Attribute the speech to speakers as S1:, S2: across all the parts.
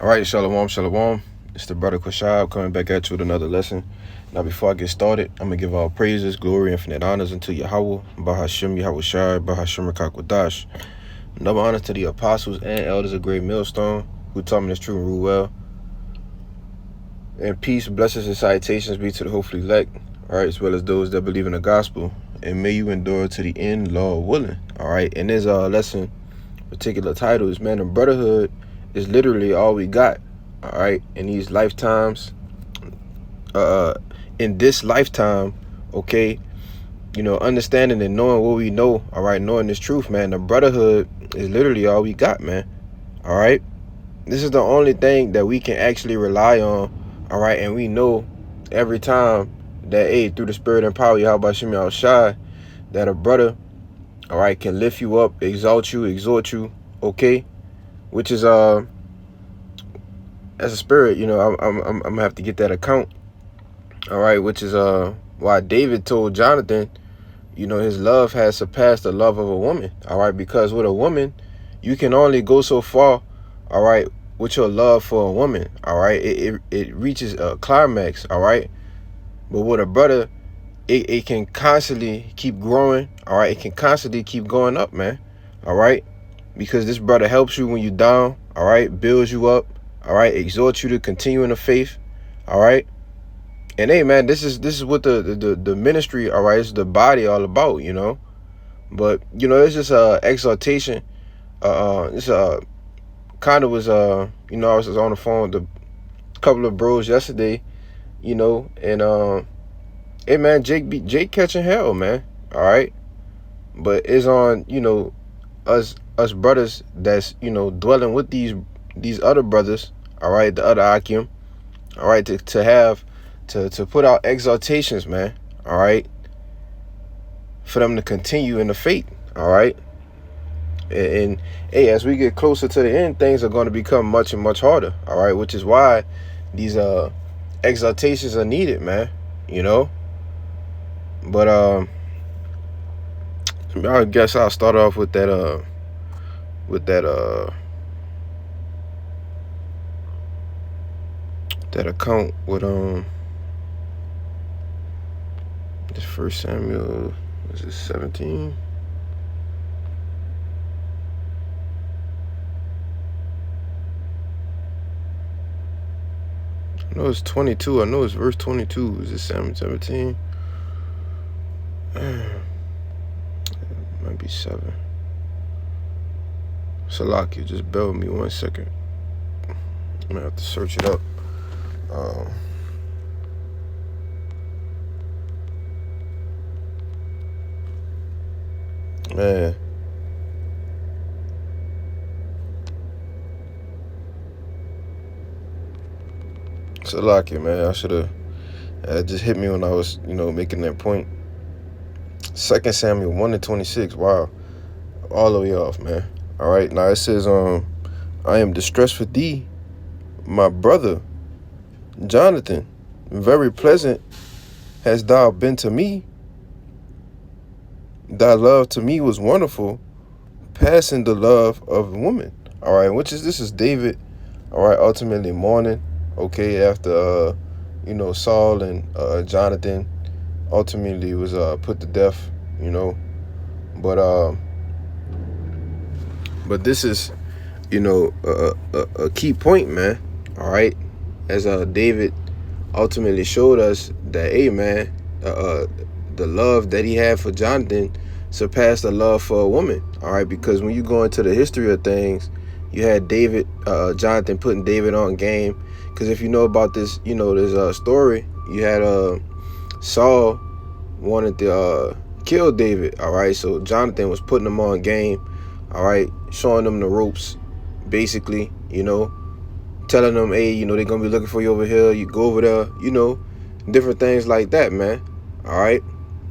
S1: All right, shalom, shalom. It's the brother Quashab coming back at you with another lesson. Now, before I get started, I'm going to give all praises, glory, infinite honors unto Yahweh, Bahashim Yahweh Shai, Bahashim Rakakwadash. Double honors to the apostles and elders of Great Millstone who taught me this true and rule well. And peace, blessings, and salutations be to the hopefully elect, all right, as well as those that believe in the gospel. And may you endure to the end, Lord willing. All right, and this lesson particular title is, man, the brotherhood is literally all we got. All right, in these lifetimes, in this lifetime, okay, understanding and knowing what we know, all right, knowing this truth, man, the brotherhood is literally all we got, man. All right, this is the only thing that we can actually rely on, all right, and we know every time that, hey, through the spirit and power, Yahweh Shem Yahweh Shai, that a brother, all right, can lift you up, exalt you, exhort you, okay, which is as a spirit, I'm gonna have to get that account. All right, which is why David told Jonathan, his love has surpassed the love of a woman. All right, because with a woman, you can only go so far. All right, with your love for a woman. All right, it reaches a climax. All right, but with a brother, it can constantly keep growing. All right, it can constantly keep going up, man. All right, because this brother helps you when you're down. All right, builds you up. All right, exhorts you to continue in the faith. All right, and hey, man, this is what the ministry, all right, is the body all about, But it's just exhortation. This kind of was I was on the phone with a couple of bros yesterday, and hey, man, Jake catching hell, man. All right, but it's on us brothers that's dwelling with these other brothers, all right, the other Akim, all right, to have to put out exhortations, man, all right, for them to continue in the faith, all right. And hey, as we get closer to the end, things are going to become much and much harder, all right, which is why these exhortations are needed, man, But I guess I'll start off with that that account with this First Samuel, was it 17? I know it's 22. I know it's verse 22. Is it Samuel 17? It might be 7. Salakia, just bear with me 1 second. I'm gonna have to search it up. Man. Salakia, man. I should have. It just hit me when I was, making that point. 2 Samuel 1-26. Wow. All the way off, man. All right. Now it says, I am distressed for thee, my brother, Jonathan. Very pleasant hast thou been to me. Thy love to me was wonderful, passing the love of a woman. All right. This is David, all right, ultimately mourning, okay, after, Saul and Jonathan ultimately was put to death, But this is, a key point, man. All right, as David ultimately showed us that, hey, man, the love that he had for Jonathan surpassed the love for a woman. All right, because when you go into the history of things, you had Jonathan putting David on game. Because if you know about this, this story, you had Saul wanted to kill David. All right, so Jonathan was putting him on game. All right, showing them the ropes, basically, telling them, hey, they're going to be looking for you over here. You go over there, different things like that, man. All right,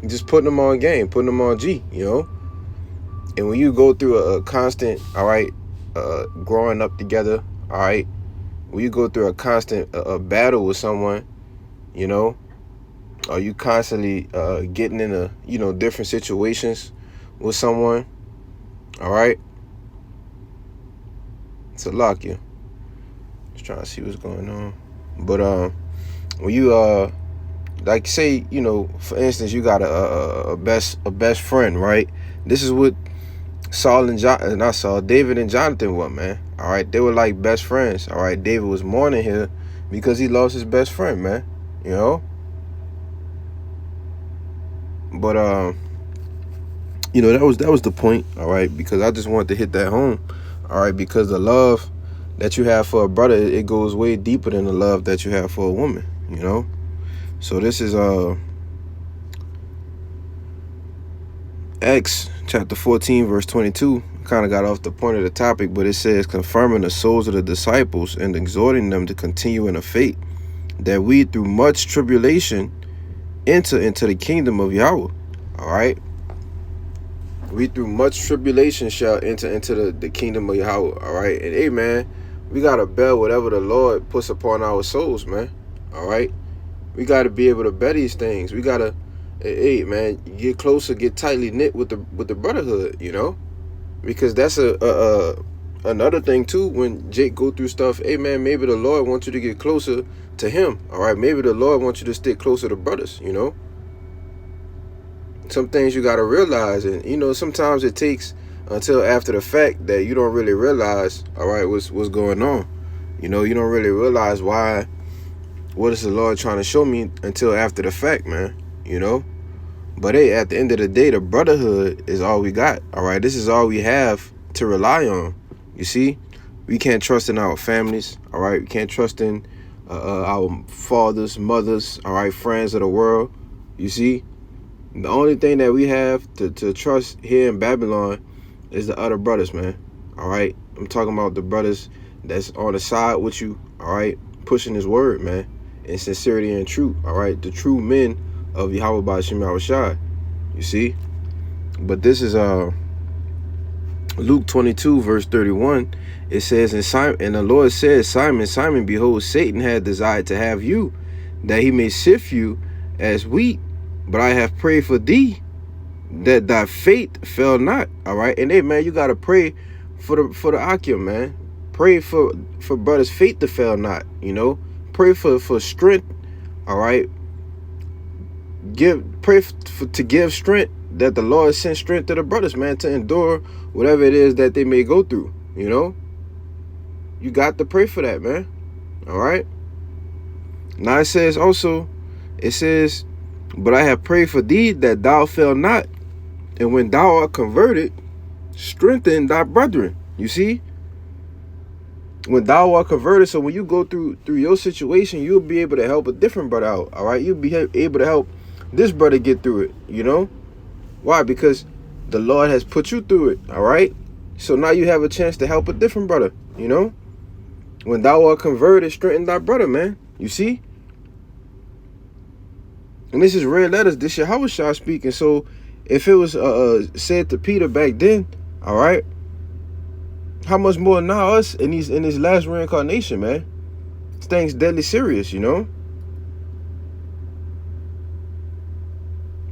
S1: just putting them on game, putting them on G, And when you go through a constant, all right, growing up together, all right, when you go through a constant battle with someone, or you constantly getting in different situations with someone, all right, it's a lock you. Just trying to see what's going on. But when you like say, you know, for instance, you got a best friend, right? This is what David and Jonathan were, man. All right, they were like best friends. All right, David was mourning here because he lost his best friend, man. You know, but you know, that was the point. All right, because I just wanted to hit that home. All right, because the love that you have for a brother, it goes way deeper than the love that you have for a woman. You know, so this is Acts chapter 14 verse 22. Kind of got off the point of the topic, but it says, confirming the souls of the disciples and exhorting them to continue in the faith, that we through much tribulation enter into the kingdom of Yahweh. All right, we through much tribulation shall enter into the kingdom of Yahweh. All right, and hey man, we gotta bear whatever the Lord puts upon our souls, man. All right, we gotta be able to bear these things. We gotta, hey man, get closer, get tightly knit with the brotherhood, you know, because that's another thing too. When Jake go through stuff, hey man, maybe the Lord wants you to get closer to him. All right, maybe the Lord wants you to stick closer to brothers, you know. Some things you got to realize, and you know, sometimes it takes until after the fact that you don't really realize, all right, what's going on. You know, you don't really realize what is the Lord trying to show me until after the fact, man. You know, but hey, at the end of the day, the brotherhood is all we got. All right, this is all we have to rely on. You see, we can't trust in our families. All right, we can't trust in our fathers, mothers. All right, friends of the world. You see. The only thing that we have to trust here in Babylon is the other brothers, man. All right? I'm talking about the brothers that's on the side with you, all right? Pushing his word, man, in sincerity and truth, all right? The true men of Yahweh Ba'Shem Yahushua, you see? But this is Luke 22, verse 31. It says, and the Lord says, Simon, Simon, behold, Satan had desired to have you, that he may sift you as wheat. But I have prayed for thee, that thy faith fail not. All right, and hey man, you gotta pray for the Akim, man. Pray for brothers' faith to fail not. You know, pray for strength. All right, pray to give strength, that the Lord send strength to the brothers, man, to endure whatever it is that they may go through. You know, you got to pray for that, man. All right. Now it says also, it says, but I have prayed for thee, that thou fail not, and when thou art converted, strengthen thy brethren. You see, when thou art converted, so when you go through your situation, you'll be able to help a different brother out. All right, you'll be able to help this brother get through it. You know why? Because the Lord has put you through it. All right, so now you have a chance to help a different brother. You know, when thou art converted, strengthen thy brother, man. You see. And this is red letters. This is Yahushua speaking. So if it was said to Peter back then, all right, how much more now us in this last reincarnation, man? This thing's deadly serious, you know.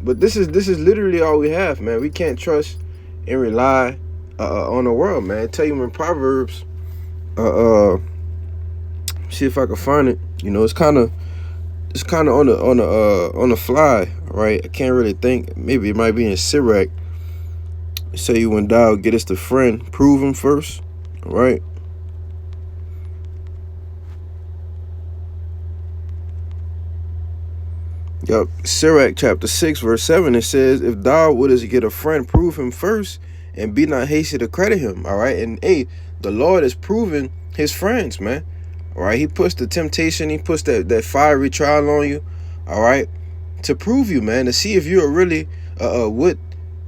S1: But this is literally all we have, man. We can't trust and rely on the world, man. I tell you in Proverbs, see if I can find it. You know, it's kind of on the fly, right? I can't really think. Maybe it might be in Sirach. Say you when thou gettest a friend, prove him first, right? Yup, Sirach chapter 6, verse 7, it says, if thou wouldest get a friend, prove him first, and be not hasty to credit him. All right, and hey, the Lord is proving his friends, man. All right, he puts the temptation, he puts that fiery trial on you, all right, to prove you, man, to see if you're really with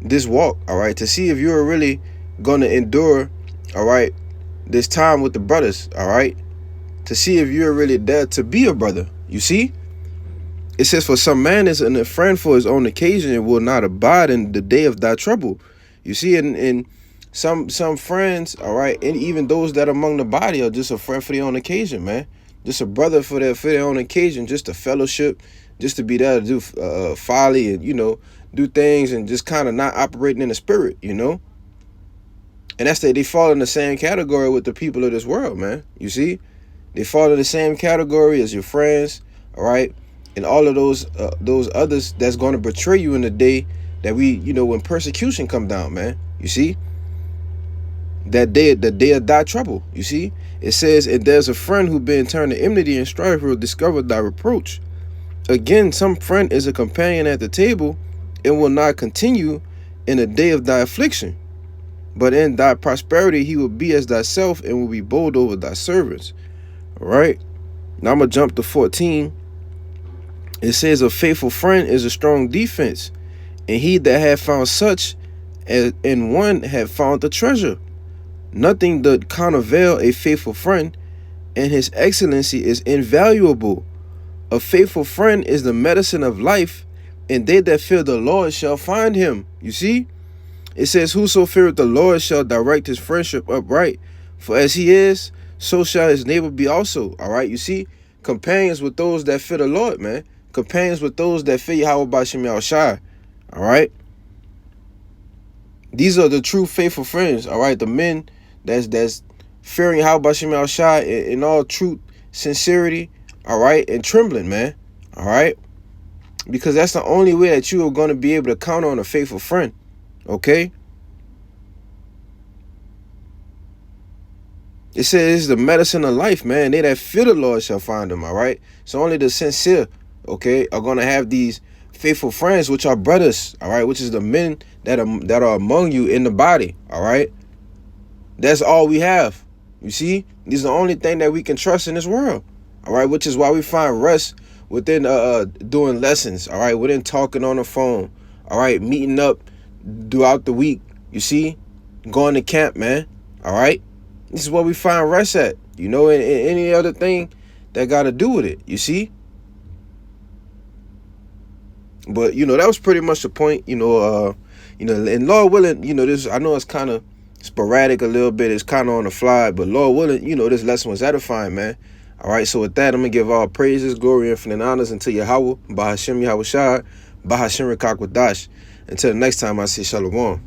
S1: this walk, all right, to see if you're really going to endure, all right, this time with the brothers, all right, to see if you're really there to be a brother. You see, it says, for some man is a friend for his own occasion and will not abide in the day of thy trouble. You see, in some friends, all right, and even those that are among the body are just a friend for their own occasion, man. Just a brother for their own occasion, just a fellowship, just to be there to do folly and, you know, do things and just kind of not operating in the spirit, you know. And that's they fall in the same category with the people of this world, man. You see, They fall in the same category as your friends, all right? And all of those others that's going to betray you in the day that when persecution come down, man. You see? That day, the day of thy trouble. You see? It says, and there's a friend who been turned to enmity and strife will discover thy reproach. Again, some friend is a companion at the table and will not continue in the day of thy affliction. But in thy prosperity he will be as thyself and will be bold over thy servants. All right? Now I'm going to jump to 14. It says, a faithful friend is a strong defense, and he that hath found such in one hath found the treasure. Nothing doth countervail a faithful friend, and his excellency is invaluable. A faithful friend is the medicine of life, and they that fear the Lord shall find him. You see? It says, whoso feareth the Lord shall direct his friendship upright. For as he is, so shall his neighbor be also. All right? You see? Companions with those that fear the Lord, man. Companions with those that fear Yahweh B'Shem Yahushai. All right? These are the true faithful friends. All right? The men that's fearing Yahweh B'Shem Yahushai in all truth, sincerity, all right, and trembling, man. All right? Because that's the only way that you are going to be able to count on a faithful friend. Okay? It says the medicine of life, man. They that fear the Lord shall find him, all right? So only the sincere, okay, are going to have these faithful friends, which are brothers, all right, which is the men that are among you in the body, all right? That's all we have. You see? These are the only thing that we can trust in this world, all right? Which is why we find rest within doing lessons, all right? Within talking on the phone, all right? Meeting up throughout the week, you see? Going to camp, man, all right? This is what we find rest at, in any other thing that got to do with it, you see? But, that was pretty much the point, and Lord willing, this, I know it's kind of sporadic a little bit. It's kind of on the fly, but Lord willing, this lesson was edifying, man. All right, so with that, I'm going to give all praises, glory, infinite honors unto Yahweh, B'Hashem Yahushai, B'Hashem Rekakwadash. Until the next time, I say shalom.